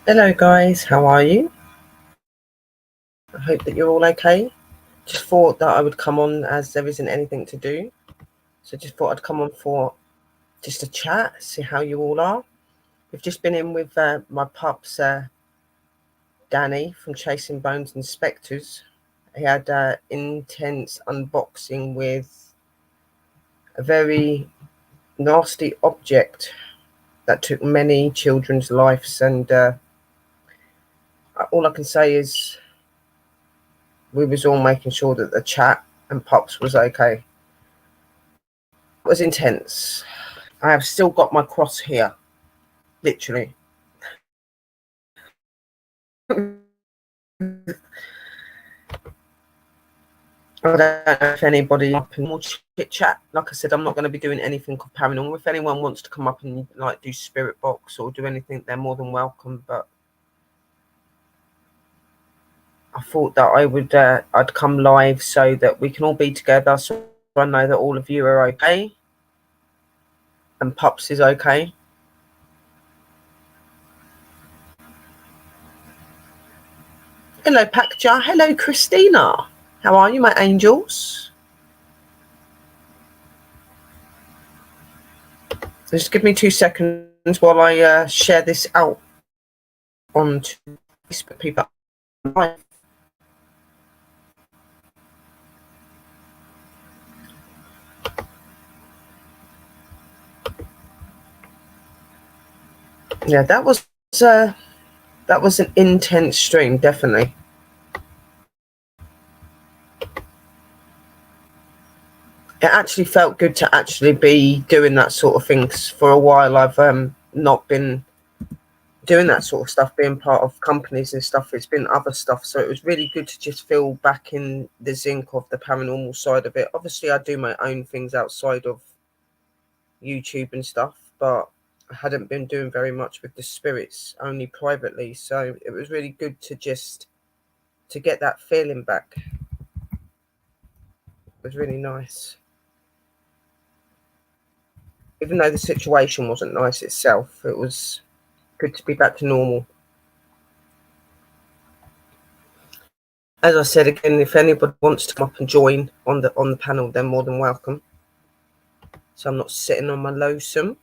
Hello guys, how are you? I hope that you're all okay. Just thought that I would come on as there isn't anything to do. So just thought I'd come on for just a chat, see how you all are. We've just been in with my pups, Danny from Chasing Bones and Spectres. He had an intense unboxing with a very nasty object that took many children's lives, and all I can say is we was all making sure that the chat and pups was okay. It was intense. I have still got my cross here, literally. I don't know if anybody up and more chit chat. Like I said, I'm not going to be doing anything paranormal. If anyone wants to come up and like do spirit box or do anything, they're more than welcome. But I thought that I'd come live so that we can all be together. So I know that all of you are okay, and Pups is okay. Hello, Pakja. Hello, Christina. How are you, my angels? Just give me 2 seconds while I share this out onto Facebook people. Yeah, that was an intense stream, definitely. It actually felt good to actually be doing that sort of things. For a while I've not been doing that sort of stuff, being part of companies and stuff. It's been other stuff, so it was really good to just feel back in the zinc of the paranormal side of it. Obviously I do my own things outside of YouTube and stuff, but I hadn't been doing very much with the spirits, only privately, so it was really good to just to get that feeling back. It was really nice, even though the situation wasn't nice itself. It was good to be back to normal. As I said again, if anybody wants to come up and join on the panel, they're more than welcome. So I'm not sitting on my lonesome.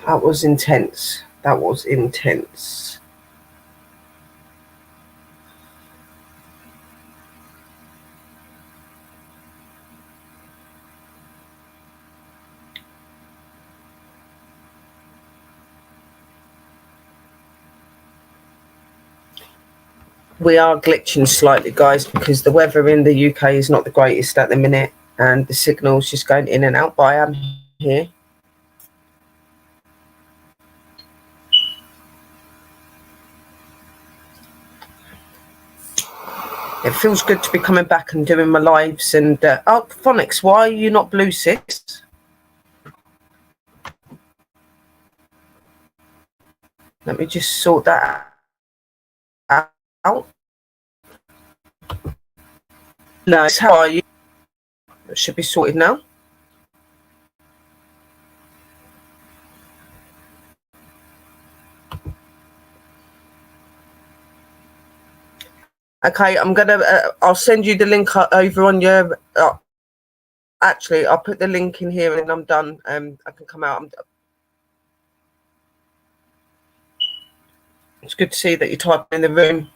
That was intense. That was intense. We are glitching slightly, guys, because the weather in the UK is not the greatest at the minute, and the signal's just going in and out, but I am here. It feels good to be coming back and doing my lives. And oh, Phonics, why are you not Blue 6? Let me just sort that out. No, how are you? It should be sorted now. Okay, I'm gonna. I'll send you the link over on your. Actually, I'll put the link in here, and then I'm done. I can come out. It's good to see that you're typing in the room.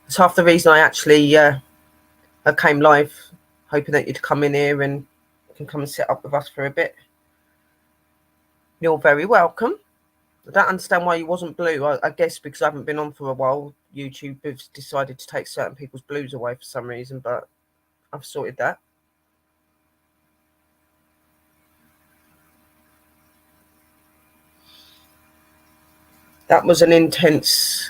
It's half the reason I actually I came live, hoping that you'd come in here and you can come and sit up with us for a bit. You're very welcome. I don't understand why you wasn't blue. I guess because I haven't been on for a while, YouTube has decided to take certain people's blues away for some reason, but I've sorted that. That was an intense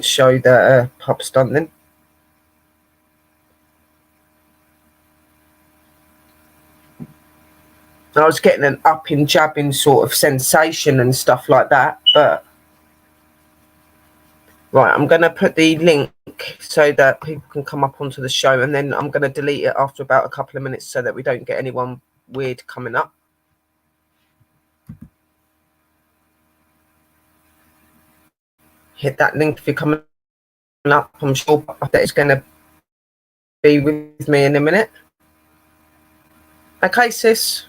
show that Pup's done then. I was getting an upping, jabbing sort of sensation and stuff like that. But right, I'm going to put the link so that people can come up onto the show, and then I'm going to delete it after about a couple of minutes so that we don't get anyone weird coming up. Hit that link if you're coming up. I'm sure that it's going to be with me in a minute. Okay, sis.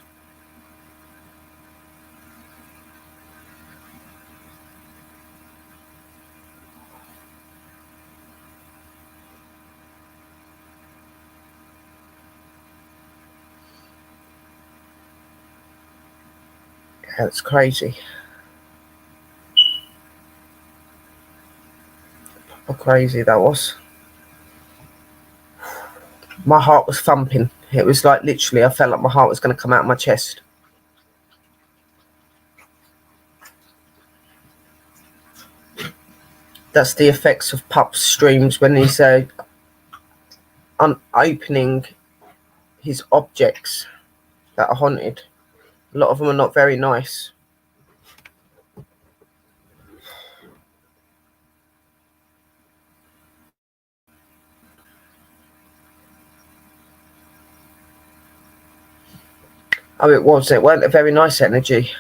That's crazy. How crazy that was. My heart was thumping. It was like literally, I felt like my heart was going to come out of my chest. That's the effects of Pup's streams when he's opening his objects that are haunted. A lot of them are not very nice. Oh, it was. It weren't a very nice energy.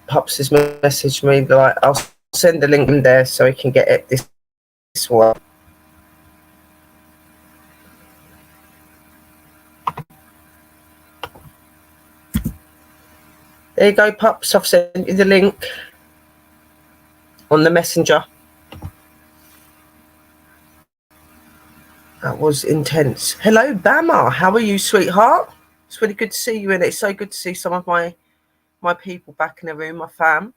Pups has messaged me, like, I'll send the link in there so he can get it this one. There you go, Pups. I've sent you the link on the messenger. That was intense. Hello, Bama. How are you, sweetheart? It's really good to see you, and it's so good to see some of my people back in the room, my fam.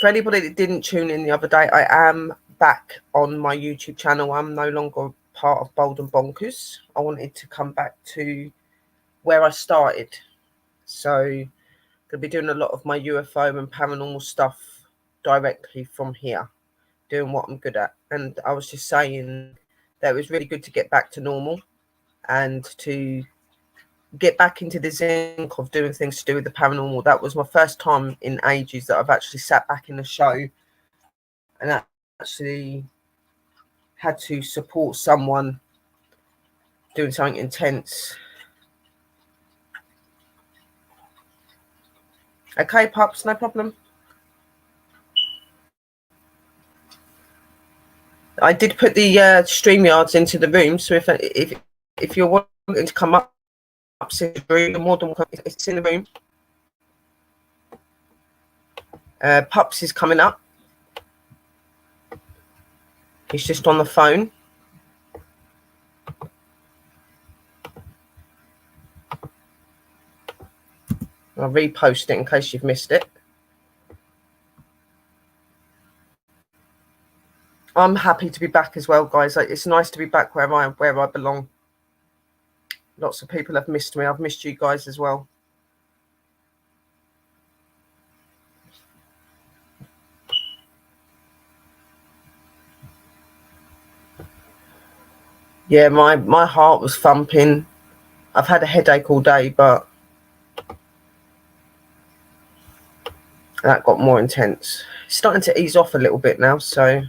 For anybody that didn't tune in the other day, I am back on my YouTube channel. I'm no longer part of Bold and Bonkers. I wanted to come back to where I started. So I'm going to be doing a lot of my UFO and paranormal stuff directly from here, doing what I'm good at. And I was just saying that it was really good to get back to normal and to get back into the zinc of doing things to do with the paranormal. That was my first time in ages that I've actually sat back in the show and actually had to support someone doing something intense. Okay, Pups, no problem. I did put the StreamYards into the room, so if you're wanting to come up, you're more than welcome. It's in the room. Pups is coming up. He's just on the phone. I'll repost it in case you've missed it. I'm happy to be back as well, guys. It's nice to be back where I belong. Lots of people have missed me. I've missed you guys as well. Yeah, my heart was thumping. I've had a headache all day, but that got more intense. It's starting to ease off a little bit now, so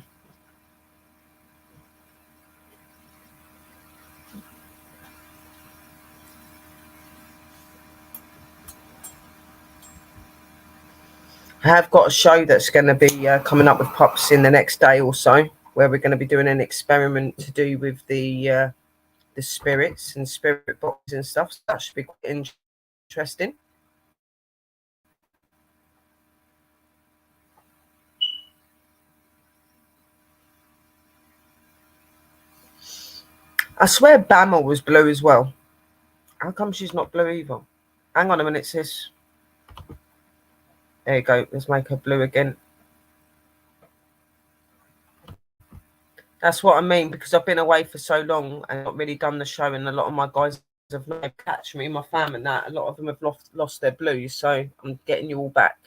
I have got a show that's going to be coming up with Pups in the next day or so, where we're going to be doing an experiment to do with the spirits and spirit boxes and stuff. So that should be quite interesting. I swear Bama was blue as well. How come she's not blue either? Hang on a minute, sis. There you go. Let's make her blue again. That's what I mean, because I've been away for so long and not really done the show, and a lot of my guys have like catch me, my fam, and that. A lot of them have lost their blues, so I'm getting you all back.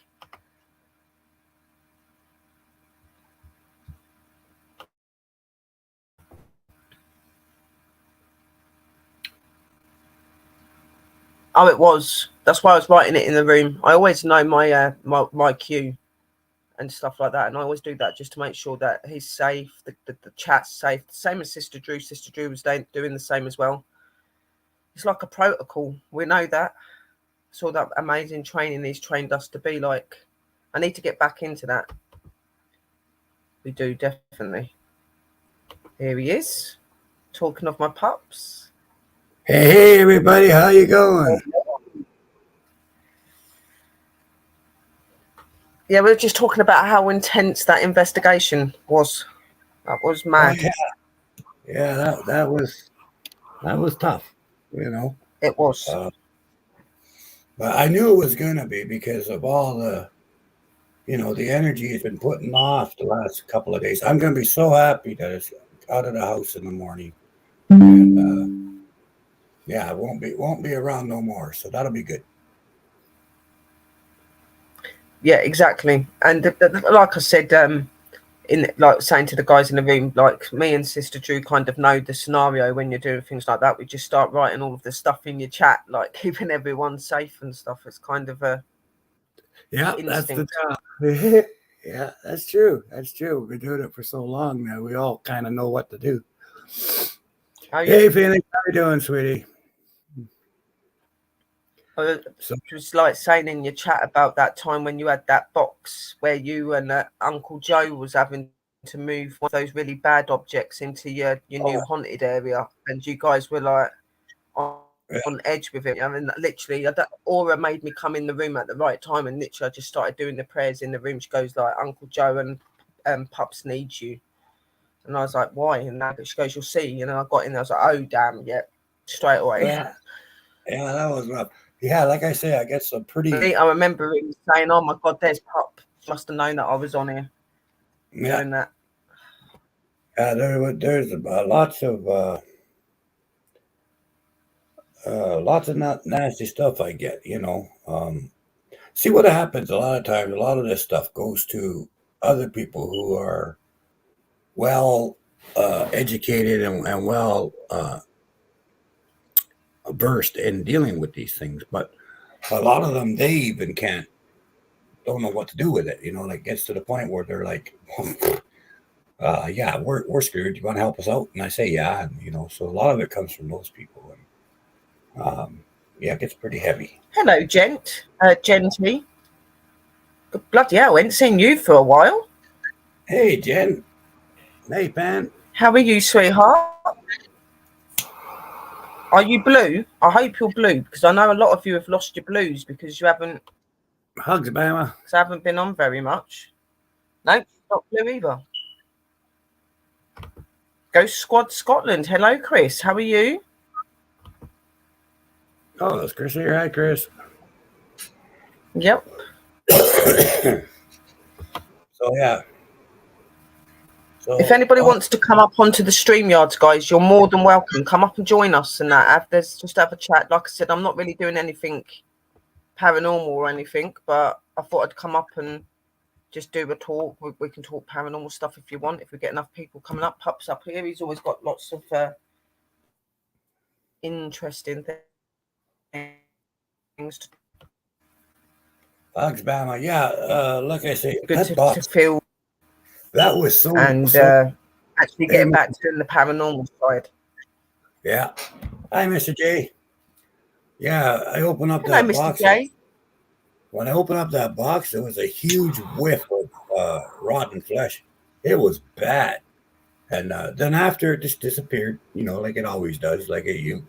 Oh, it was. That's why I was writing it in the room. I always know my cue and stuff like that, and I always do that just to make sure that he's safe, the chat's safe. Same as Sister Drew. Sister Drew was doing the same as well. It's like a protocol. We know that. It's all that amazing training he's trained us to be like. I need to get back into that. We do, definitely. Here he is, talking of my pups. Hey, everybody, how you going? Yeah, we were just talking about how intense that investigation was. That was mad. Oh, yeah, that was tough, you know. It was. But I knew it was gonna be because of all the, the energy he's been putting off the last couple of days. I'm gonna be so happy that it's out of the house in the morning, and yeah, it won't be around no more. So that'll be good. Yeah, exactly. And like I said, in like saying to the guys in the room, like me and Sister Drew kind of know the scenario when you're doing things like that. We just start writing all of the stuff in your chat, like keeping everyone safe and stuff. It's kind of a That's the instinct. job. Yeah, that's true. That's true. We've been doing it for so long now. We all kind of know what to do. Hey, Phoenix, how you doing, sweetie? Just like saying in your chat about that time when you had that box where you and Uncle Joe was having to move one of those really bad objects into your new haunted area, and you guys were like on edge with it. I mean, literally, that aura made me come in the room at the right time, and literally, I just started doing the prayers in the room. She goes like, "Uncle Joe and Pups need you," and I was like, "Why?" And she goes, "You'll see." And then I got in there, I was like, "Oh damn, yeah," straight away. Yeah, that was rough. Yeah, like I say, I get some pretty. I remember him saying, "Oh my God, there's Pup." Must have known that I was on here doing that. Yeah, there's lots of nasty stuff I get. See what happens a lot of times. A lot of this stuff goes to other people who are well educated and well versed in dealing with these things, but a lot of them they even don't know what to do with it. Like gets to the point where they're like, yeah, we're screwed. You want to help us out? And I say, yeah. And, so a lot of it comes from those people. And yeah, it gets pretty heavy. Hello, Genty. Bloody hell, I ain't seen you for a while. Hey, Jen. Hey, Pan. How are you, sweetheart? Are you blue? I hope you're blue, because I know a lot of you have lost your blues because you haven't. Hugs, Bama. Because I haven't been on very much. No, not blue either. Ghost Squad Scotland. Hello, Chris. How are you? Oh, that's Chris here. Hi, Chris. Yep. So, yeah. If anybody wants to come up onto the StreamYards, guys, you're more than welcome. Come up and join us and that. Just have a chat. Like I said, I'm not really doing anything paranormal or anything, but I thought I'd come up and just do a talk. We can talk paranormal stuff if you want. If we get enough people coming up, Pups up here. He's always got lots of interesting things. Hugs, Bama. Yeah, like I say, good to feel. That was so. And actually getting back to the paranormal side. Yeah. Hi, Mr. J. Yeah, I opened up Hello, that Mr. box. J. When I opened up that box, there was a huge whiff of rotten flesh. It was bad. And then after it just disappeared, like it always does, like at you.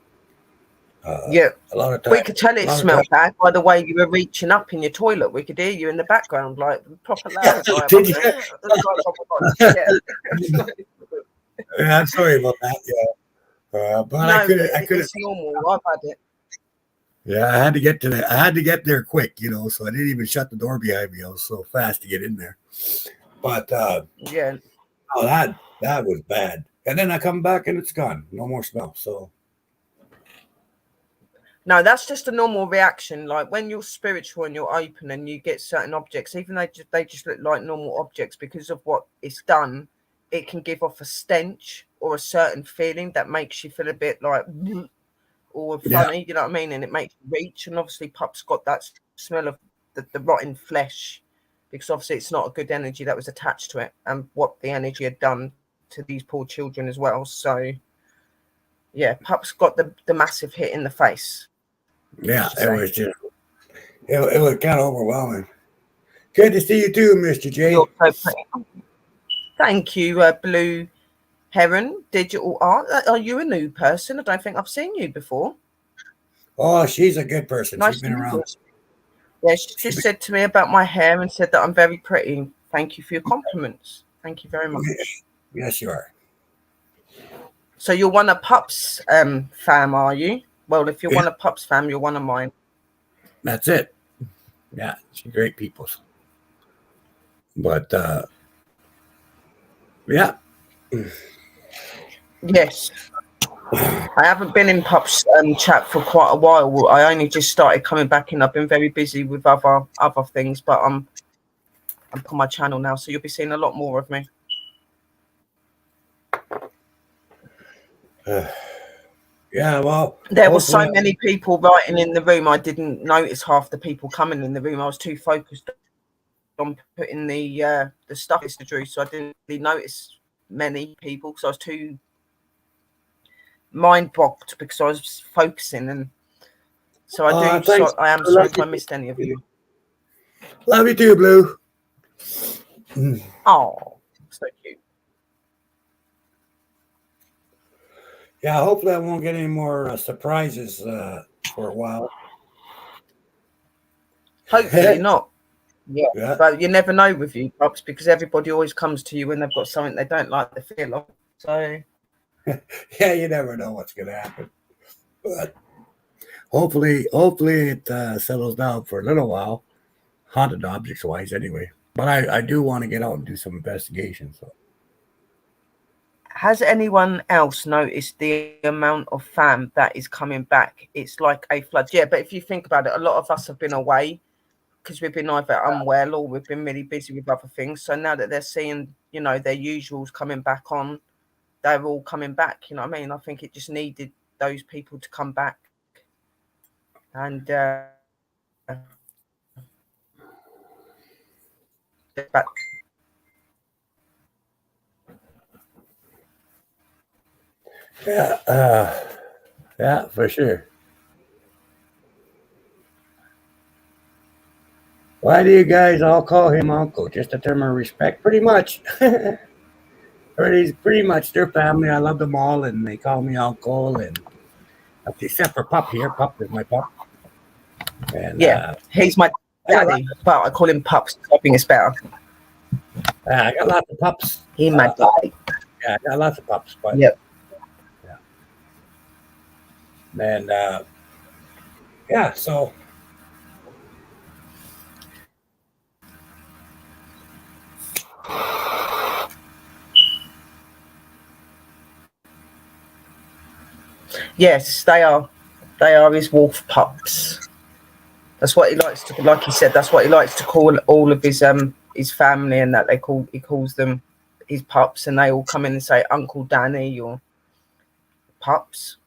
Yeah. A lot of times. We could tell it smelled bad by the way you were reaching up in your toilet. We could hear you in the background, like proper loud. Yeah, I'm sorry about that. Yeah. But no, I couldn't. It's normal. I've had it. Yeah, I had to get there quick, so I didn't even shut the door behind me. I was so fast to get in there. But yeah. Oh, that was bad. And then I come back and it's gone. No more smell. So No, that's just a normal reaction. Like when you're spiritual and you're open and you get certain objects, even though they just look like normal objects, because of what it's done, it can give off a stench or a certain feeling that makes you feel a bit like or funny, you know what I mean? And it makes you reach. And obviously Pup's got that smell of the rotten flesh, because obviously it's not a good energy that was attached to it, and what the energy had done to these poor children as well. So yeah, Pup's got the massive hit in the face. Yeah, it was just it was kind of overwhelming. Good to see you too, Mr. J. You're so pretty. Thank you, Blue Heron Digital Art. Are you a new person? I don't think I've seen you before. Oh, she's a good person. Nice She's been around. Yeah, she just said to me about my hair and said that I'm very pretty. Thank you for your compliments. Thank you very much. Yes, you are. So you're one of Pup's fam, are you? Well, if you're one of Pup's fam, you're one of mine. That's it. Yeah, she's great people. But yeah. Yes. I haven't been in Pup's chat for quite a while. I only just started coming back in. I've been very busy with other things, but I'm on my channel now, so you'll be seeing a lot more of me. Yeah, well, there were so many people writing in the room. I didn't notice half the people coming in the room. I was too focused on putting the stuff Mr. Drew, so I didn't really notice many people because I was too mind bogged because I was focusing. And so I do. I am sorry if I missed any of you. Love you too, Blue. Oh, so cute. Yeah, hopefully I won't get any more surprises for a while. Hopefully not. Yeah, but you never know with you, Pops, because everybody always comes to you when they've got something they don't like the feel of. So yeah, you never know what's going to happen. But hopefully it settles down for a little while, haunted objects wise, anyway. But I do want to get out and do some investigation. So, has anyone else noticed the amount of fam that is coming back? It's like a flood. Yeah, but if you think about it, a lot of us have been away because we've been either unwell or we've been really busy with other things. So now that they're seeing, you know, their usuals coming back on, they're all coming back. You know what I mean? I think it just needed those people to come back. And back. Yeah, for sure. Why do you guys all call him Uncle? Just a term of respect, pretty much. Pretty much their family. I love them all, and they call me Uncle. And except for Pup here. Pup is my pup. And, yeah, he's my daddy, but I call him Pups. I think it's better. I got lots of pups. He's my daddy. Yeah, I got lots of pups. But yep. Yeah. And yeah, so. Yes, they are. They are his wolf pups. That's what he likes to, like he said, that's what he likes to call all of his family, and that he calls them his pups, and they all come in and say Uncle Danny or Pups.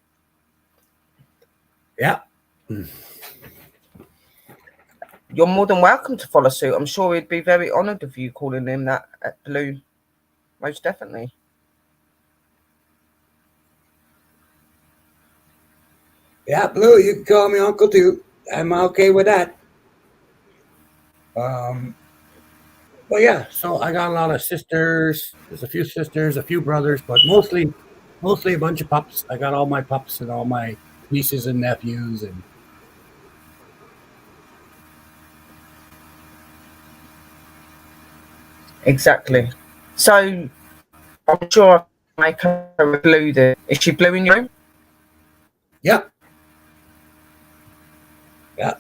Yeah. You're more than welcome to follow suit. I'm sure he'd be very honoured of you calling him that at Blue. Most definitely. Yeah, Blue, you can call me Uncle too. I'm okay with that. But yeah, so I got a lot of sisters. There's a few sisters, a few brothers, but mostly a bunch of pups. I got all my pups and all my nieces and nephews and exactly. So I'm sure I make her Blue there. Is she Blue in your room? Yeah. Yeah.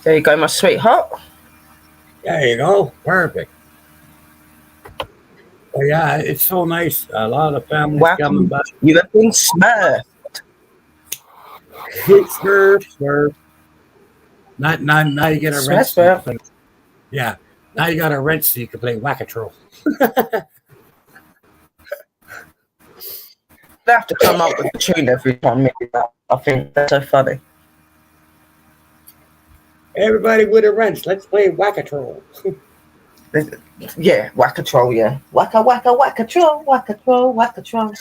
There you go, my sweetheart. There you go. Perfect. Oh, yeah, it's so nice. A lot of families coming Welcome. by. You have been smurfed. Swerve, swerve. Not now you get a Smurf, wrench so you can smurf. play. Yeah. Now you got a wrench so you can play Whack-A-Troll. They have to come up with a tune every time. I think that's so funny. Everybody with a wrench, let's play Whack-A-Troll. Yeah, Whack-A-Troll, yeah. Wacka, wacka, whack-a-troll, whack-a-troll, whack-a-troll.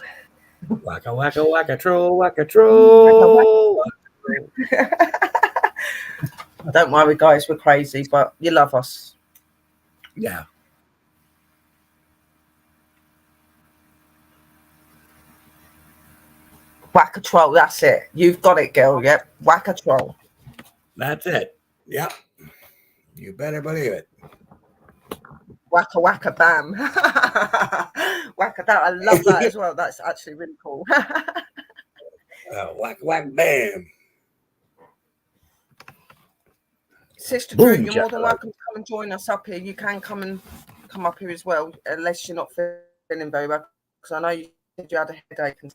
Wacka, wacka, whack-a-troll, Wacka, whack-a-troll. Don't worry, guys, we're crazy, but you love us. Yeah. Whack-a-troll, that's it. You've got it, girl, yep. Whack-a-troll. That's it. Yep. You better believe it. Wacka, wacka, bam. Wacka, that. I love that as well. That's actually really cool. Whack, whack, bam. Sister Boom, Drew, you're more than Jack. welcome to come and join us up here. You can come up here as well, unless you're not feeling very well. Because I know you said you had a headache. And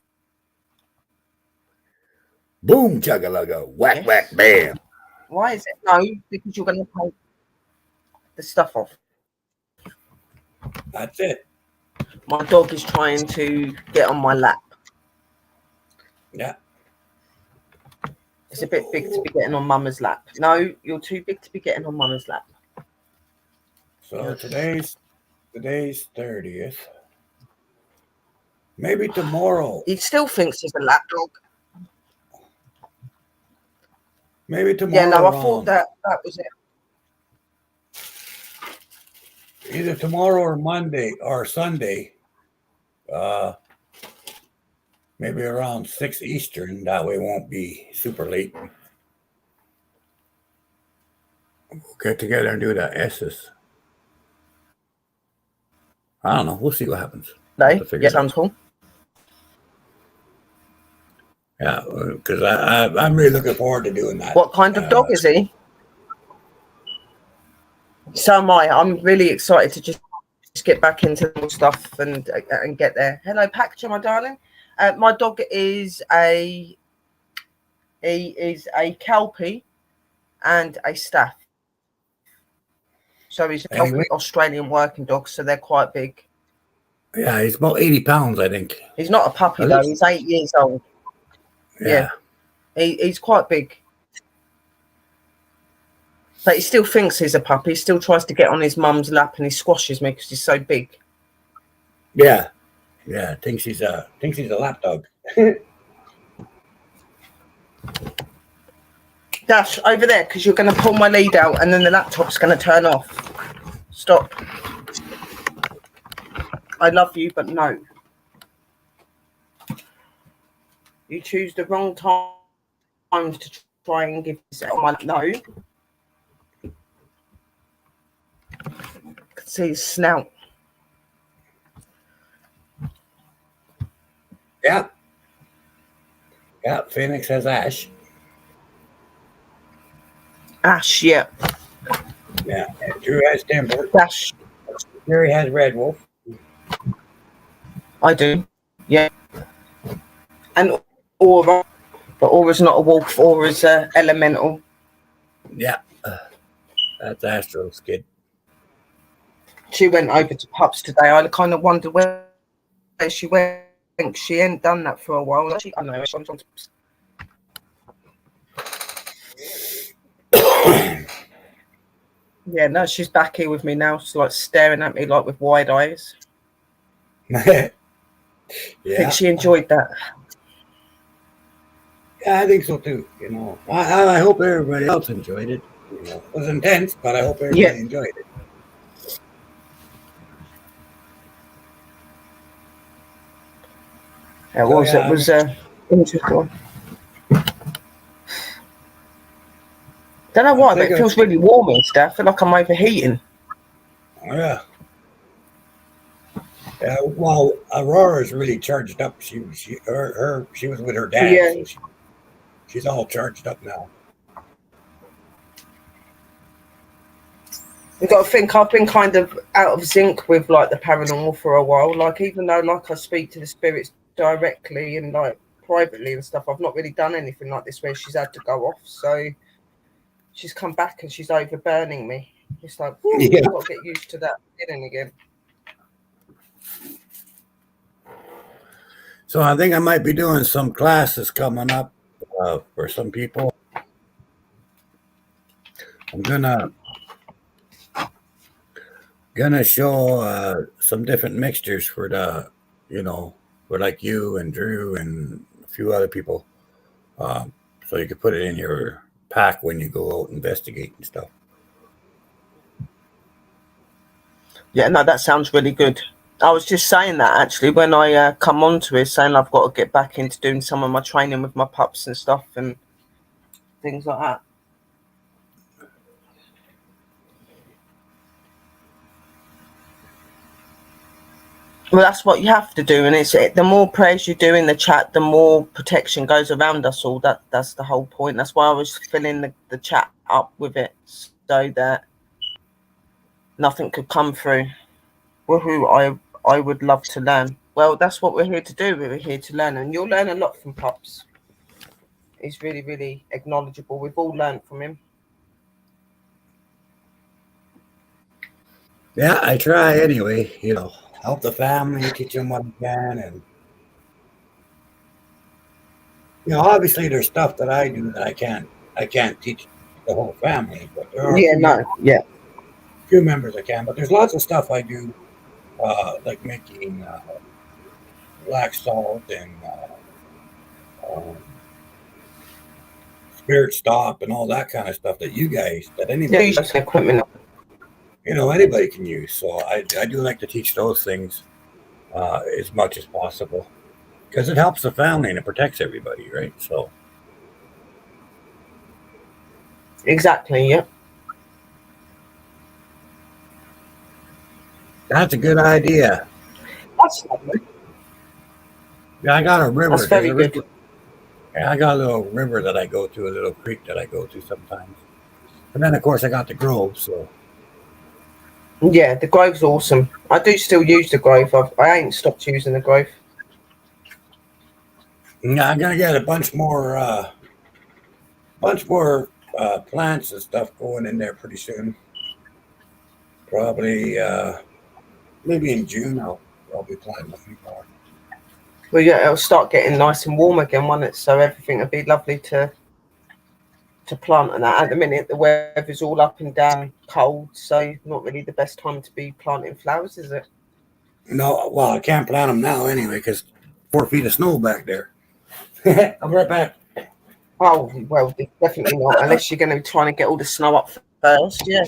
Boom, chugga-lugga. Whack, Yes. whack, bam. why is it? No, because you're going to take the stuff off. That's it. My dog is trying to get on my lap. Yeah. It's a bit big to be getting on Mama's lap. No, you're too big to be getting on Mama's lap. So today's 30th. Maybe tomorrow. He still thinks he's a lap dog. Maybe tomorrow. Yeah, no, I thought that was it. Either tomorrow or Monday or Sunday. Maybe around 6 Eastern. That way it won't be super late. We'll get together and do the S's. I don't know. We'll see what happens. No, Have to figure yeah, it out. sounds cool. Yeah, because I'm really looking forward to doing that. What kind of dog is he? So am I. I'm really excited to just get back into more stuff and get there. Hello, Pacture, my darling. My dog is a Kelpie and a Staff. So he's a Kelpie Anyway. Australian working dog, so they're quite big. Yeah, he's about 80 pounds, I think. He's not a puppy though. He's 8 years old. Yeah. He's quite big. But he still thinks he's a puppy. He still tries to get on his mum's lap and he squashes me because he's so big. Yeah. Yeah. Thinks he's a lap dog. Dash, over there, because you're going to pull my lead out and then the laptop's going to turn off. Stop. I love you, but no. You choose the wrong times to try and give yourself my no. Can see his snout. Yeah. Yeah. Phoenix has Ash. Ash, yeah. Yeah. And Drew has Timber. Dash, Jerry has Red Wolf. I do. Yeah. And Aura. But Aura's not a wolf. Aura's elemental. Yeah. That's Astro's kid. She went over to pubs today. I kind of wondered where she went. She ain't done that for a while. I don't know. Yeah, no, she's back here with me now. She's like staring at me like with wide eyes. Yeah. I think she enjoyed that. Yeah, I think so too. You know, I hope everybody else enjoyed it. You know, it was intense, but I hope everybody enjoyed it. It was interesting. Don't know why, but it feels really warm and stuff. I feel like I'm overheating. Oh, yeah. Yeah, well, Aurora's really charged up. She was with her dad. Yeah. So she's all charged up now. You've got to think I've been kind of out of sync with like the paranormal for a while. Like even though like I speak to the spirits directly and like privately and stuff, I've not really done anything like this where she's had to go off. So she's come back and she's overburning me. It's like, whoo, Yeah. I've got to get used to that feeling again. So I think I might be doing some classes coming up for some people. I'm gonna show some different mixtures for the, for like you and Drew and a few other people, so you can put it in your pack when you go out investigate and stuff. Yeah, no, that sounds really good. I was just saying that actually when I come on to it, saying I've got to get back into doing some of my training with my pups and stuff and things like that. Well, that's what you have to do, and it's the more prayers you do in the chat, the more protection goes around us all. That's the whole point. That's why I was filling the chat up with it so that nothing could come through. Woohoo! I would love to learn. Well, that's what we're here to do. We're here to learn, and you'll learn a lot from Pops. He's really, really acknowledgeable. We've all learned from him. Yeah, I try anyway. Help the family, teach them what I can, and obviously there's stuff that I do that I can't teach the whole family, but there are few members I can. But there's lots of stuff I do, like making black salt and spirit stop and all that kind of stuff that anybody anybody can use. So I do like to teach those things as much as possible because it helps the family and it protects everybody, right? So exactly, yeah. That's a good idea. That's lovely. Yeah, I got a river. That's very good. I got a little river that I go to, a little creek that I go to sometimes. And then, of course, I got the grove. So yeah, the grove's awesome. I do still use the grove. I ain't stopped using the grove. Yeah, I'm gonna get a bunch more plants and stuff going in there pretty soon. Probably maybe in June I'll be planting a few more. Well, yeah, it'll start getting nice and warm again, won't it? So everything will be lovely to plant and that. At the minute, the weather's all up and down, cold, so not really the best time to be planting flowers, is it? No, well, I can't plant them now anyway because 4 feet of snow back there. I'll be right back. Oh, well, definitely not, unless you're going to be trying to get all the snow up first, yeah.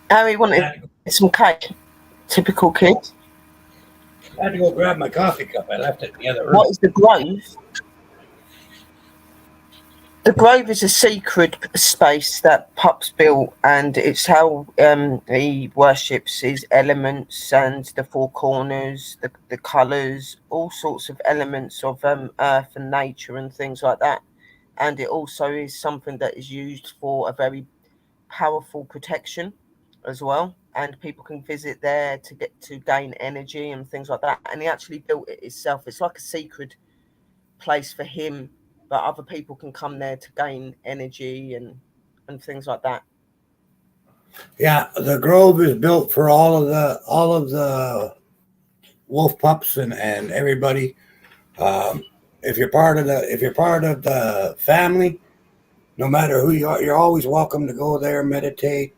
Harry wanted some cake. Typical kid. I had to go grab my coffee cup. I left it in the other room. What is the grove? The grove is a secret space that Pups built, and it's how he worships his elements and the four corners, the colours, all sorts of elements of earth and nature and things like that. And it also is something that is used for a very powerful protection as well. And people can visit there to gain energy and things like that. And he actually built it himself. It's like a secret place for him, but other people can come there to gain energy and things like that. Yeah, the grove is built for all of the wolf pups and everybody. If you're part of the family, no matter who you are, you're always welcome to go there, meditate,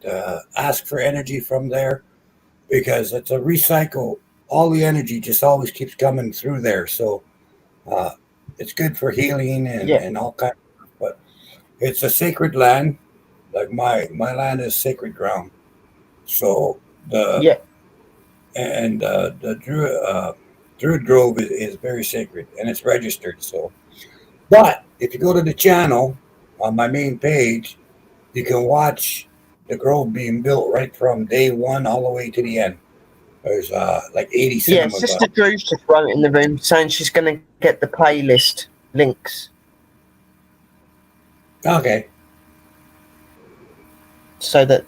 ask for energy from there, because it's a recycle. All the energy just always keeps coming through there. So it's good for healing and all kinds of stuff. But it's a sacred land. Like my land is sacred ground. So the Druid Grove is very sacred and it's registered. So, but if you go to the channel on my main page, you can watch the grove being built right from day one all the way to the end. There's like 80 Yeah, cinemas. Sister Drew's just wrote in the room saying she's going to get the playlist links. Okay. So that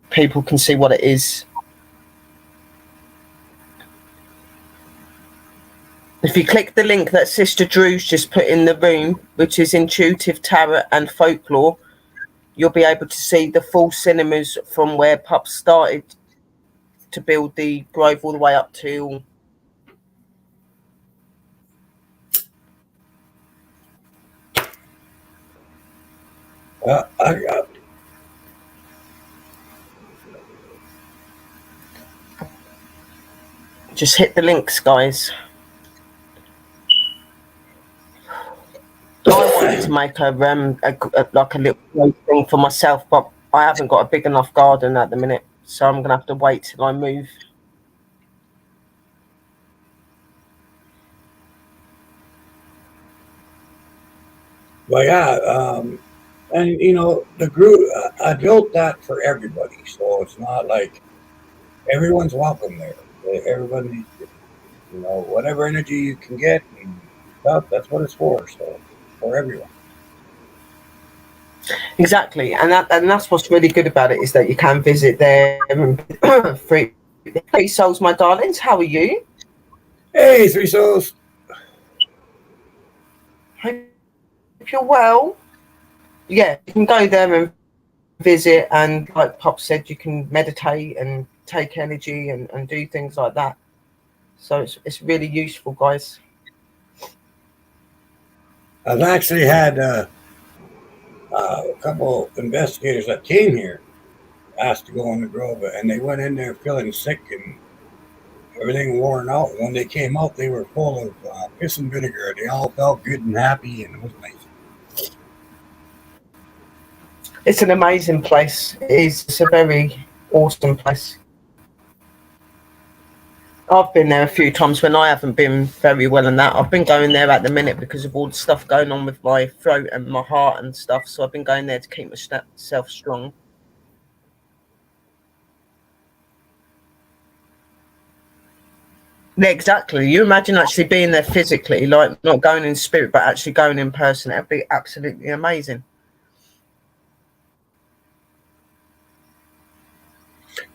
people can see what it is. If you click the link that Sister Drew's just put in the room, which is Intuitive Tarot and Folklore, you'll be able to see the full cinemas from where Pup started to build the Grove all the way up to... Just hit the links, guys. I wanted to make a little thing for myself, but I haven't got a big enough garden at the minute, so I'm gonna have to wait till I move. Well, yeah, and you know the group. I built that for everybody, so it's not like everyone's welcome there. Everybody, you know, whatever energy you can get, and stuff, that's what it's for. So for everyone. Exactly, and that's what's really good about it, is that you can visit there. Three souls, my darlings. How are you? Hey, Three Souls. Hope you're well. Yeah, you can go there and visit, and like Pop said, you can meditate and take energy and do things like that. So it's really useful, guys. I've actually had a couple investigators that came here asked to go in the Grove, and they went in there feeling sick and everything worn out. When they came out, they were full of piss and vinegar. They all felt good and happy, and it was nice. It's an amazing place. It's a very awesome place. I've been there a few times when I haven't been very well and that. I've been going there at the minute because of all the stuff going on with my throat and my heart and stuff. So I've been going there to keep myself strong. Yeah, exactly. You imagine actually being there physically, like not going in spirit, but actually going in person. That'd be absolutely amazing.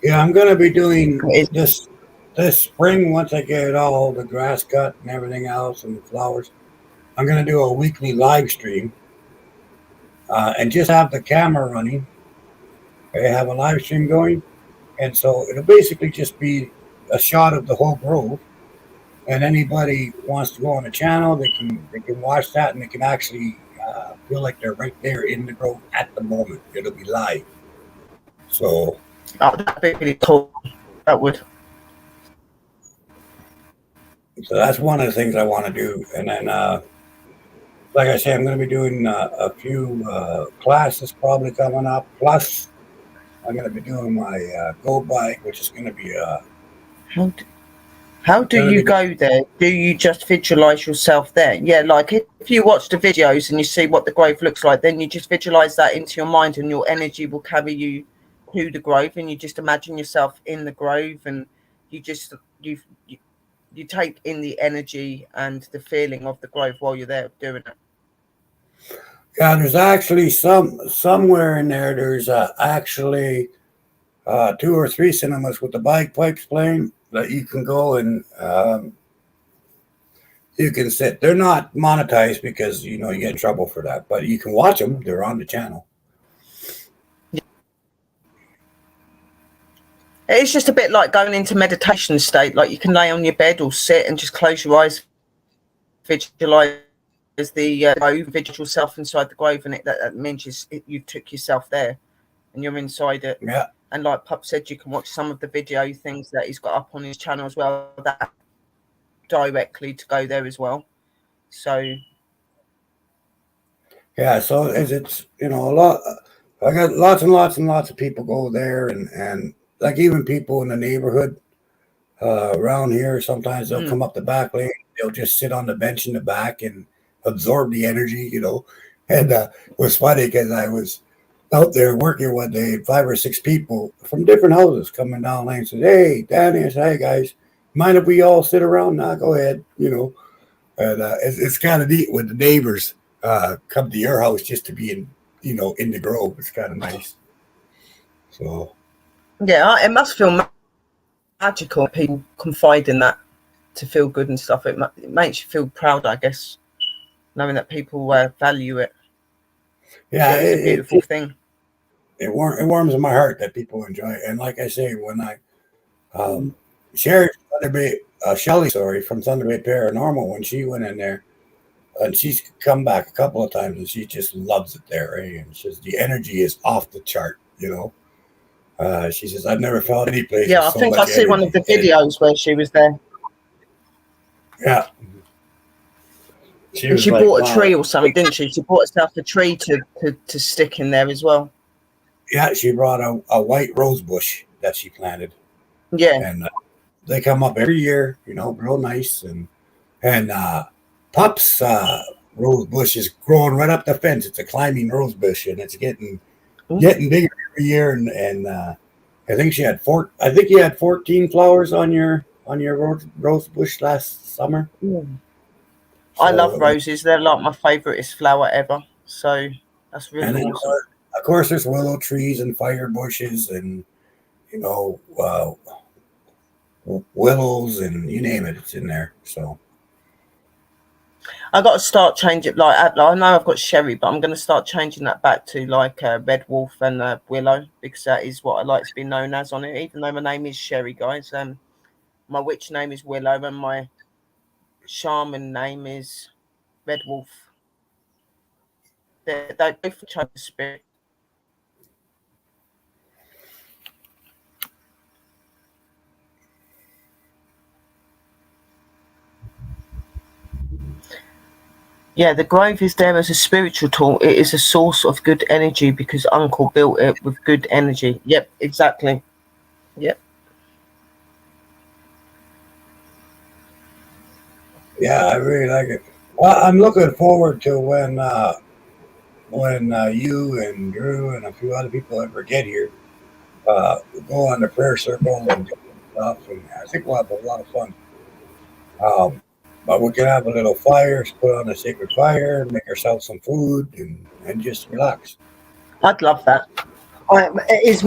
Yeah, I'm going to be doing this spring, once I get all the grass cut and everything else and the flowers. I'm going to do a weekly live stream and just have the camera running. I have a live stream going, and so it'll basically just be a shot of the whole grove. And anybody wants to go on the channel, they can watch that, and they can actually feel like they're right there in the grove at the moment. It'll be live. So that'd be really cool. That would. So that's one of the things I want to do. And then, like I say, I'm going to be doing a few classes probably coming up. Plus, I'm going to be doing my Go Bike, which is going to be How do you go there? Do you just visualize yourself there? Yeah, like if you watch the videos and you see what the grove looks like, then you just visualize that into your mind, and your energy will carry you to the grove, and you just imagine yourself in the grove, and you take in the energy and the feeling of the grove while you're there doing it. Yeah, there's actually somewhere in there. There's actually 2 or 3 cinemas with the bagpipes playing that you can go and you can sit. They're not monetized because you get in trouble for that, but you can watch them. They're on the channel. It's just a bit like going into meditation state. Like you can lay on your bed or sit and just close your eyes, visualize the grove, visualize yourself inside the grove, and that means you took yourself there and you're inside it. Yeah. And like Pup said, you can watch some of the video things that he's got up on his channel as well, that directly to go there as well. So yeah, so it's a lot. I got lots and lots and lots of people go there, and like even people in the neighborhood around here, sometimes they'll come up the back lane. They'll just sit on the bench in the back and absorb the energy, And it was funny because I was out there working one day, 5 or 6 people from different houses coming down the lane says, "Hey, Danny," I said, "Hey guys, mind if we all sit around?" Nah, go ahead, And it's kind of neat when the neighbors come to your house just to be in the grove. It's kind of nice. So Yeah, it must feel magical. People confide in that to feel good and stuff. It makes you feel proud, I guess, knowing that people value it. yeah, It's a beautiful thing. it warms my heart that people enjoy it. And like I say, when I shared Shelly story from Thunder Bay Paranormal when she went in there, and she's come back a couple of times, and she just loves it there. Eh? And she says the energy is off the chart. She says I've never felt any place with Yeah, I so think I much see one of the videos where she was there. Yeah. She like, bought a wow. tree or something, didn't she? She bought herself a tree to stick in there as well. Yeah, she brought a white rose bush that she planted. Yeah. And they come up every year, real nice. And Pup's rose bush is growing right up the fence. It's a climbing rose bush, and it's getting bigger every year. And I think you had 14 flowers on your rose bush last summer. Yeah. So, I love roses. They're like my favouriteest flower ever. So that's really awesome. Of course, there's willow trees and fire bushes and willows and you name it, it's in there. So I got to start changing. Like I know I've got sherry, but I'm going to start changing that back to like red wolf and willow, because that is what I like to be known as on it. Even though my name is Sherry, guys. My witch name is Willow, and my shaman name is Red Wolf. They're both for spirit. Yeah, the grove is there as a spiritual tool. It is a source of good energy because Uncle built it with good energy. Yep, exactly. Yep. Yeah, I really like it. Well, I'm looking forward to when you and Drew and a few other people ever get here, go on the prayer circle and do stuff, and I think we'll have a lot of fun. But we can have a little fire, put on a sacred fire, make ourselves some food, and just relax. I'd love that. It is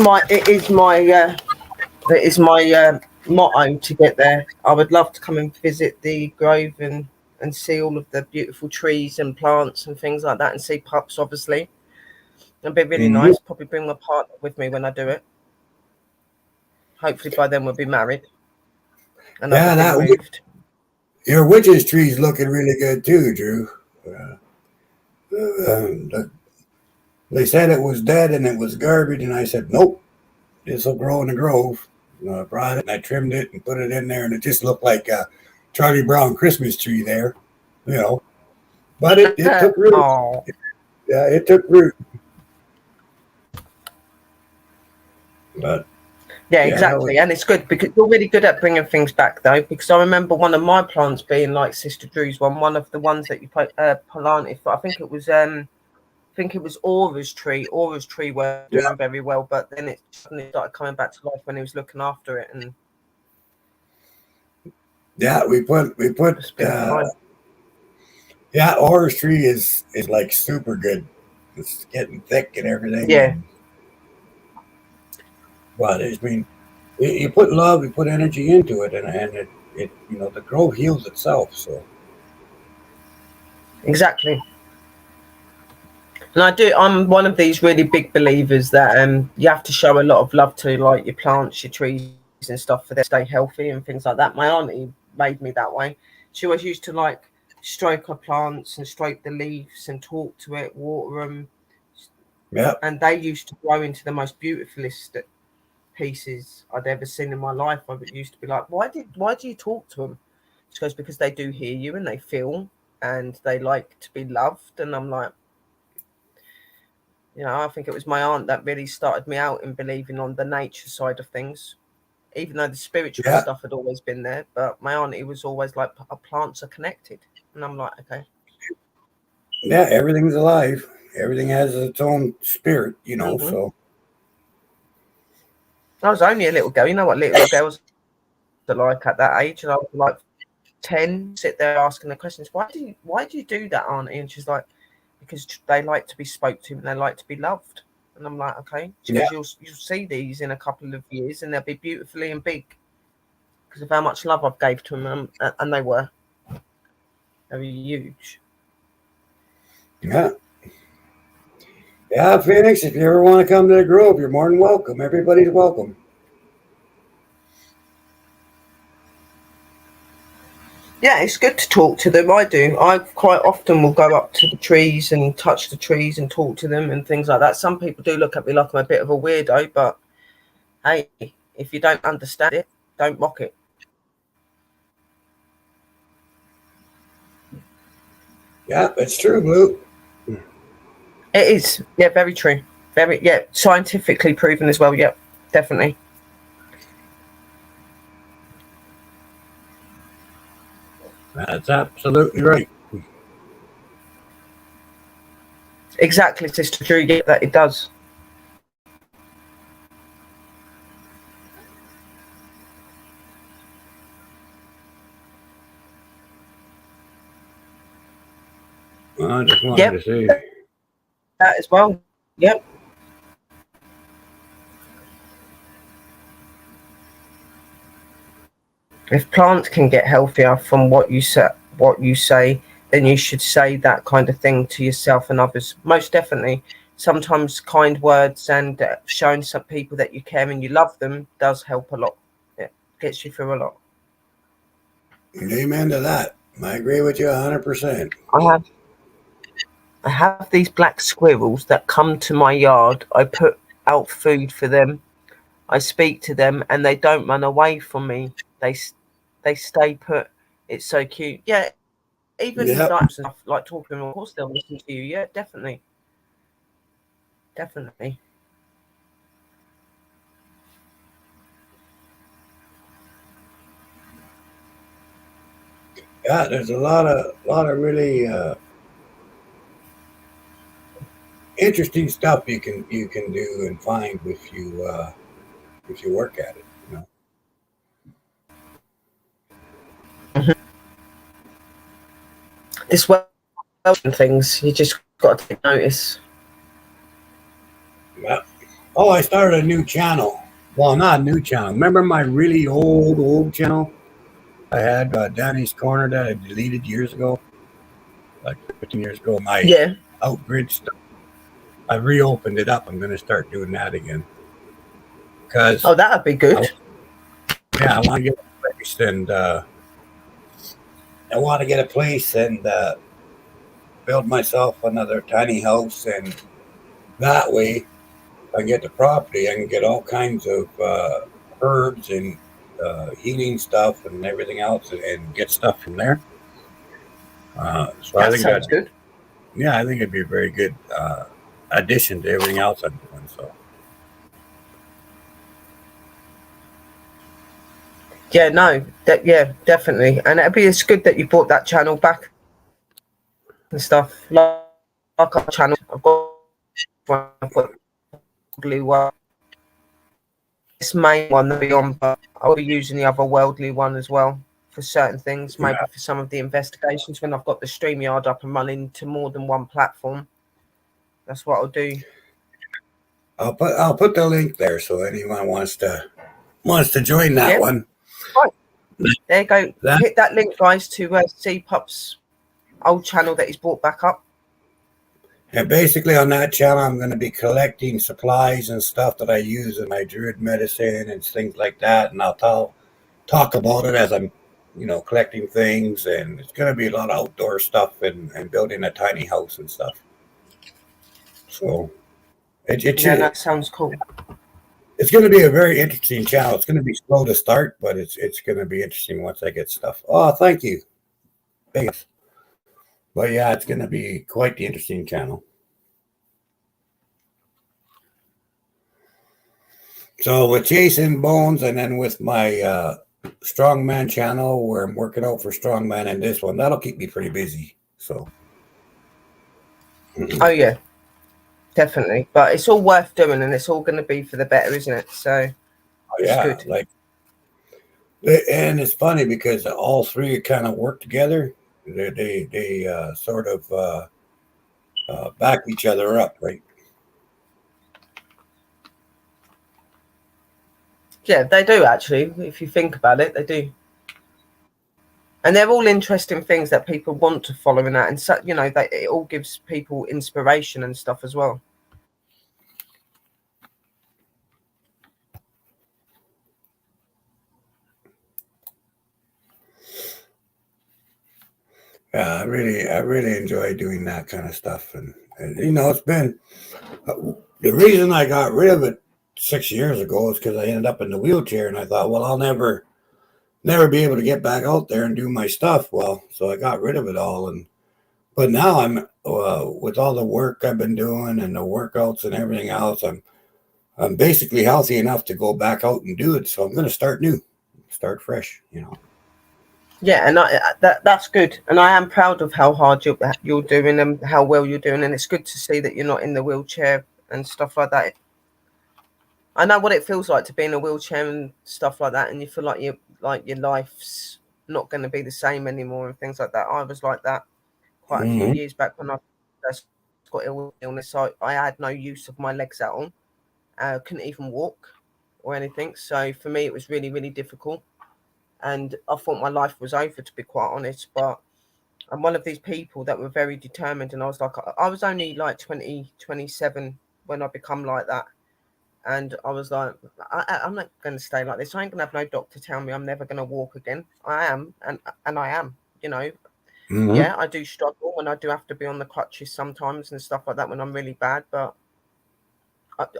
my motto to get there. I would love to come and visit the grove and see all of the beautiful trees and plants and things like that, and see pups, obviously. It'd be really Mm-hmm. nice. Probably bring my partner with me when I do it. Hopefully by then we'll be married and I've moved. Your witch's tree's looking really good too, Drew. They said it was dead and it was garbage, and I said, nope, this will grow in the grove. I brought it and I trimmed it and put it in there, and it just looked like a Charlie Brown Christmas tree there, But it took root. Oh. It took root. But yeah, exactly. And it's good because you're really good at bringing things back, though, because I remember one of my plants being like Sister Drew's one of the ones that you planted. But I think it was Aura's tree. Aura's tree were doing very well, but then it suddenly started coming back to life when he was looking after it. And yeah, we put Aura's tree is like super good. It's getting thick and everything. Yeah. But you put love, you put energy into it, and it the grove heals itself. So exactly. And I'm one of these really big believers that you have to show a lot of love to, like, your plants, your trees and stuff, for them to stay healthy and things like that. My auntie made me that way. She always used to like stroke her plants and stroke the leaves and talk to it, water them. Yeah. And they used to grow into the most beautifulest pieces I'd ever seen in my life. I used to be like, why do you talk to them? She goes, because they do hear you and they feel and they like to be loved. And I'm like, I think it was my aunt that really started me out in believing on the nature side of things, even though the spiritual stuff had always been there. But my auntie was always like, our plants are connected. And I'm like, okay. Yeah, everything's alive. everything has its own spirit, you know. Mhm. So I was only a little girl. You know what little girls are like at that age, and I was like 10, sit there asking the questions. Why do you do that, Auntie? And she's like, because they like to be spoke to and they like to be loved. And I'm like, okay. She yeah, goes, you'll see these in a couple of years, and they'll be beautifully and big because of how much love I've gave to them, and they were huge. yeah. Yeah, Phoenix, if you ever want to come to the Grove, you're more than welcome. Everybody's welcome. Yeah, it's good to talk to them. I do. I quite often will go up to the trees and touch the trees and talk to them and things like that. Some people do look at me like I'm a bit of a weirdo, but hey, if you don't understand it, don't mock it. Yeah, it's true, Blue. It is. Yeah, very true. Very, yeah, scientifically proven as well. Yeah, definitely. That's absolutely right. Exactly, Sister Drew. Yeah, that it does. Well, I just wanted to say that as well. Yep. If plants can get healthier from what you say, then you should say that kind of thing to yourself and others. Most definitely. Sometimes kind words and showing some people that you care and you love them does help a lot. It gets you through a lot. amen to that. I agree with you 100%. I have these black squirrels that come to my yard. I put out food for them. I speak to them and they don't run away from me. They stay put. It's so cute. Yeah, even Yep. like talking, of course they'll listen to you. Yeah, definitely. Definitely. Yeah, there's a lot of really interesting stuff you can do and find if you work at it, you know. This world and things, you just got to take notice. Yeah. Oh, I started a new channel. Well, not a new channel. Remember my really old channel I had, Danny's Corner, that I deleted years ago, like 15 years ago. My Yeah. outgrid stuff. I reopened it up. I'm going to start doing that again. Because that'd be good. I want to get a place and build myself another tiny house, and that way I get the property. I can get all kinds of herbs and healing stuff and everything else, and get stuff from there. So I think sounds good. Yeah, I think it'd be a very good addition to everything else I'm doing. So Yeah, no, definitely, and it's good that you brought that channel back and stuff. Like our channel, I've got Worldly one. This main one that be on, but I'll be using the other Worldly one as well for certain things. Maybe for some of the investigations when I've got the StreamYard up and running to more than one platform. That's what I'll do. I'll put the link there so anyone wants to join that one. Right. There you go. Hit that link, guys, to see Pup's old channel that he's brought back up. And basically on that channel, I'm going to be collecting supplies and stuff that I use in my druid medicine and things like that. And I'll talk about it as I'm, collecting things. And it's going to be a lot of outdoor stuff and building a tiny house and stuff. So that sounds cool. It's going to be a very interesting channel. It's going to be slow to start, but it's going to be interesting once I get stuff. Oh, thank you. Thanks. But yeah, it's going to be quite the interesting channel. So with Jason Bones and then with my Strongman channel where I'm working out for Strongman and this one, that'll keep me pretty busy. So. Oh, yeah. definitely. But it's all worth doing, and it's all going to be for the better, isn't it? So it's good. Like, and it's funny because all three kind of work together. They sort of back each other up, right? Yeah, they do actually. If you think about it, they do. And they're all interesting things that people want to follow in that, and so it all gives people inspiration and stuff as well. Yeah, I really enjoy doing that kind of stuff, and it's been the reason I got rid of it 6 years ago is because I ended up in the wheelchair, and I thought, well, I'll never be able to get back out there and do my stuff. Well, so I got rid of it all, but now I'm with all the work I've been doing and the workouts and everything else, I'm basically healthy enough to go back out and do it. So I'm going to start new, start fresh, Yeah, and that's good, and I am proud of how hard you're doing and how well you're doing, and it's good to see that you're not in the wheelchair and stuff like that. I know what it feels like to be in a wheelchair and stuff like that, and you feel like your life's not going to be the same anymore and things like that. I was like that quite a few years back when I first got illness. I had no use of my legs at all. Couldn't even walk or anything. So for me, it was really, really difficult. And I thought my life was over, to be quite honest. But I'm one of these people that were very determined. And I was like, I was only like 27 when I become like that. And I was like, I'm not going to stay like this. I ain't going to have no doctor tell me I'm never going to walk again. I am. And I am, Yeah, I do struggle when I do have to be on the crutches sometimes and stuff like that when I'm really bad. But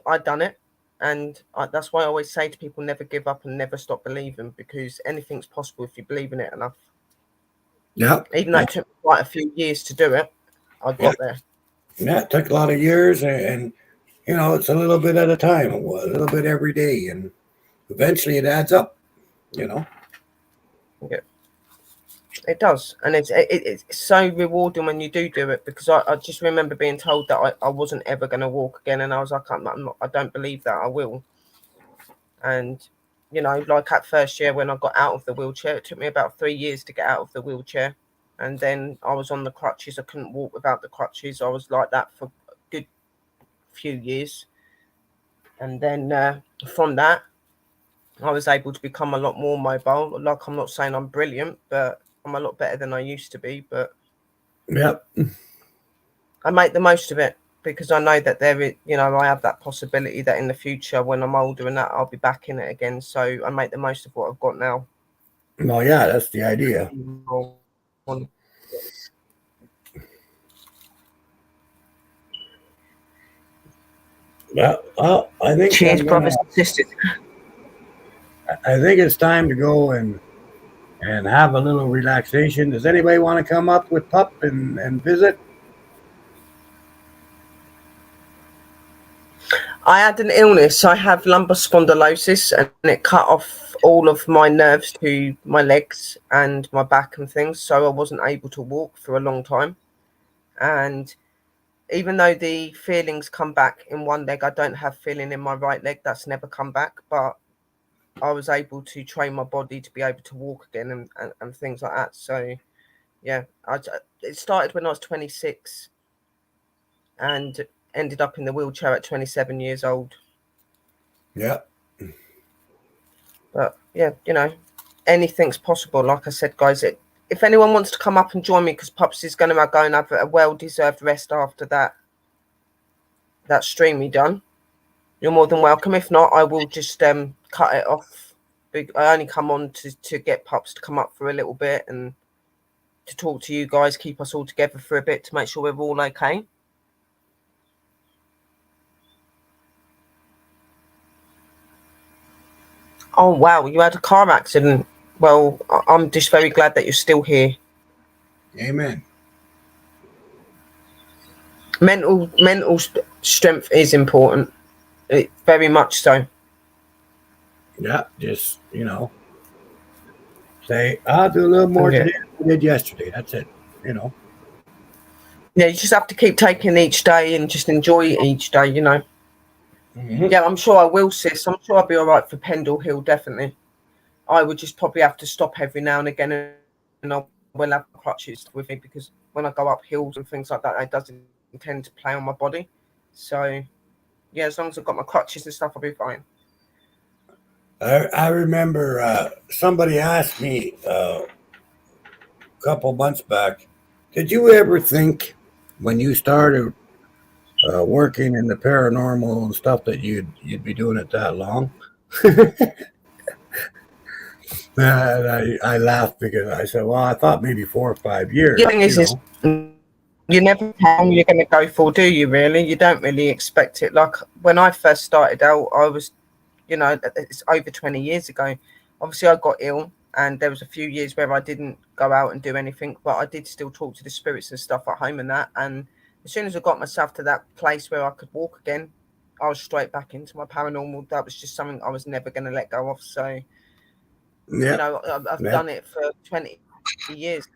I've done it. And that's why I always say to people, never give up and never stop believing, because anything's possible if you believe in it enough. Yeah. Even though it took quite a few years to do it, I got there. Yeah, it took a lot of years, and it's a little bit at a time, a little bit every day, and eventually it adds up. Yeah, it does, and it's so rewarding when you do it, because I just remember being told that I wasn't ever going to walk again, and I was like, I don't believe that I will. And like at first year when I got out of the wheelchair, it took me about 3 years to get out of the wheelchair, and then I was on the crutches. I couldn't walk without the crutches. I was like that for a good few years, and then from that I was able to become a lot more mobile. Like, I'm not saying I'm brilliant, but I'm a lot better than I used to be. But I make the most of it, because I know that I have that possibility that in the future, when I'm older and that, I'll be back in it again. So I make the most of what I've got now. Well, yeah, that's the idea. Yeah, well, I think. Cheers, brothers and sisters. I think it's time to go and have a little relaxation. Does anybody want to come up with Pup and visit? I had an illness. I have lumbar spondylosis, and it cut off all of my nerves to my legs and my back and things. So I wasn't able to walk for a long time. And even though the feelings come back in one leg, I don't have feeling in my right leg. That's never come back. But I was able to train my body to be able to walk again and things like that. So, yeah, it started when I was 26 and ended up in the wheelchair at 27 years old. Yeah. But, yeah, anything's possible. Like I said, guys, if anyone wants to come up and join me, because Pups is going to go and have a well-deserved rest after that stream he done, you're more than welcome. If not, I will just cut it off. I only come on to get Pups to come up for a little bit and to talk to you guys, keep us all together for a bit to make sure we're all okay. Oh, wow, you had a car accident. Well, I'm just very glad that you're still here. Amen. Mental strength is important. Very much so. Yeah, just, say, I'll do a little more today than I did yesterday. That's it, Yeah, you just have to keep taking each day and just enjoy each day, you know. Yeah, I'm sure I will, sis. I'm sure I'll be all right for Pendle Hill, definitely. I would just probably have to stop every now and again, and I will have crutches with me because when I go up hills and things like that, it doesn't tend to play on my body. So, yeah, as long as I've got my crutches and stuff, I'll be fine. I remember somebody asked me a couple months back, did you ever think when you started working in the paranormal and stuff that you'd be doing it that long? And I laughed because I said, well, I thought maybe 4 or 5 years. The thing is you never know how long you're going to go for, do you, really? You don't really expect it. Like, when I first started out, I was, you know, it's over 20 years ago. Obviously, I got ill, and there was a few years where I didn't go out and do anything, but I did still talk to the spirits and stuff at home and that. And as soon as I got myself to that place where I could walk again, I was straight back into my paranormal. That was just something I was never going to let go of. So, you know, I've done it for 20 years.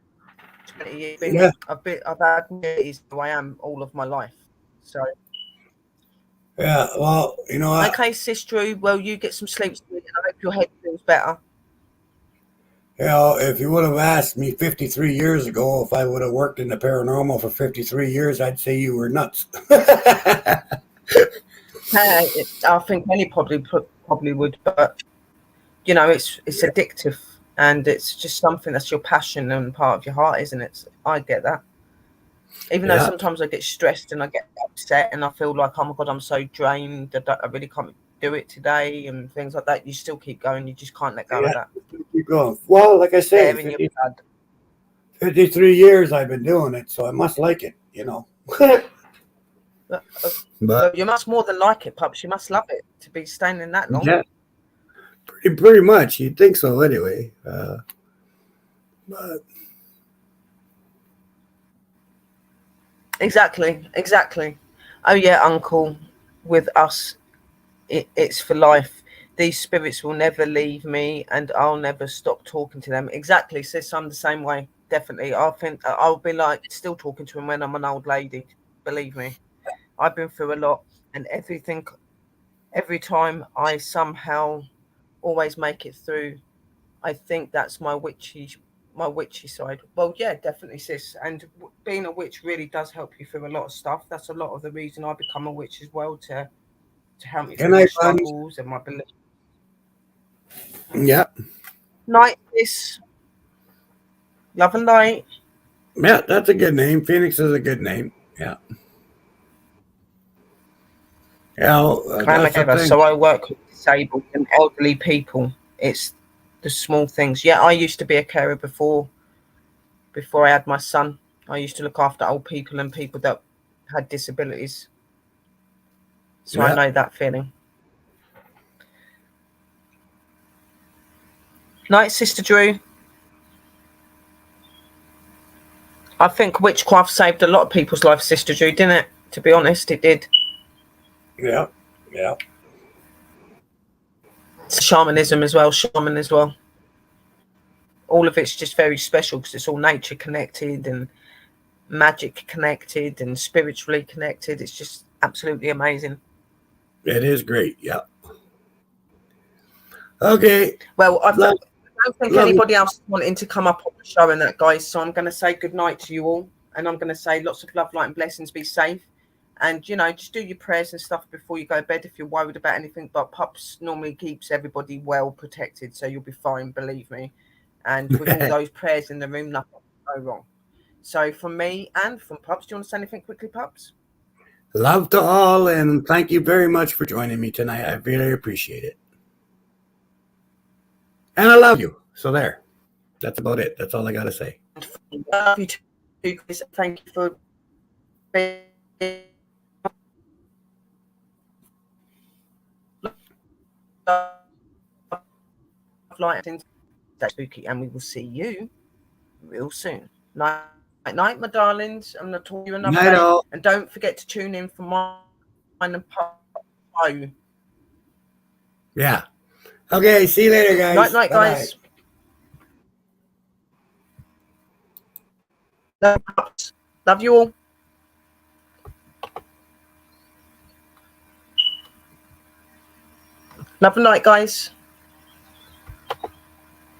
20 years. I've had abilities who I am all of my life. So, yeah, well, you know what? Okay, Sis Drew. Well, you get some sleep, and I hope your head feels better. You know, if you would have asked me 53 years ago if I would have worked in the paranormal for 53 years, I'd say you were nuts. I think many probably would, but you know, it's addictive, and it's just something that's your passion and part of your heart, isn't it? I get that. Even though sometimes I get stressed and I get upset and I feel like, oh my God, I'm so drained that I really can't do it today and things like that, you still keep going. You just can't let go of that. Keep going. Well, like I say, 53 years I've been doing it, so I must like it, you know. But you must more than like it, Pups. You must love it to be staying in that long. Yeah, pretty much. You'd think so anyway. But Exactly. Oh yeah, Uncle, with us, it's for life. These spirits will never leave me, and I'll never stop talking to them. Exactly, sis. I'm the same way. Definitely. I think I'll be like still talking to them when I'm an old lady. Believe me, I've been through a lot, and everything. Every time I somehow always make it through, I think that's my witchy side. Well, yeah, definitely, sis. And being a witch really does help you through a lot of stuff. That's a lot of the reason I become a witch as well, to help me through my struggles and my beliefs. Yeah. Night, sis. Love and light. Yeah, that's a good name. Phoenix is a good name. Yeah. Yeah. So I work with disabled and elderly people. It's the small things. Yeah, I used to be a carer before I had my son. I used to look after old people and people that had disabilities. So I know that feeling. Night, Sister Drew. I think witchcraft saved a lot of people's lives, Sister Drew, didn't it? To be honest, it did. Yeah. Shamanism as well. All of it's just very special because it's all nature connected and magic connected and spiritually connected. It's just absolutely amazing. It is great. Yeah. Okay. Well, I don't think anybody else is wanting to come up on the show and that, guys. So I'm going to say good night to you all, and I'm going to say lots of love, light, and blessings. Be safe, and you know, just do your prayers and stuff before you go to bed if you're worried about anything. But Pups normally keeps everybody well protected, so you'll be fine. Believe me. And with all those prayers in the room, nothing will go wrong. So from me and from Pups, do you want to say anything quickly, Pups? Love to all, and thank you very much for joining me tonight. I really appreciate it. And I love you. So there. That's about it. That's all I got to say. I love you too, Chris. Thank you for being spooky, and we will see you real soon. Night, my darlings. I'm going to talk to you another day. And don't forget to tune in for mine and Pup. Yeah. Okay, see you later, guys. Night, guys. Love you all. Another night, guys.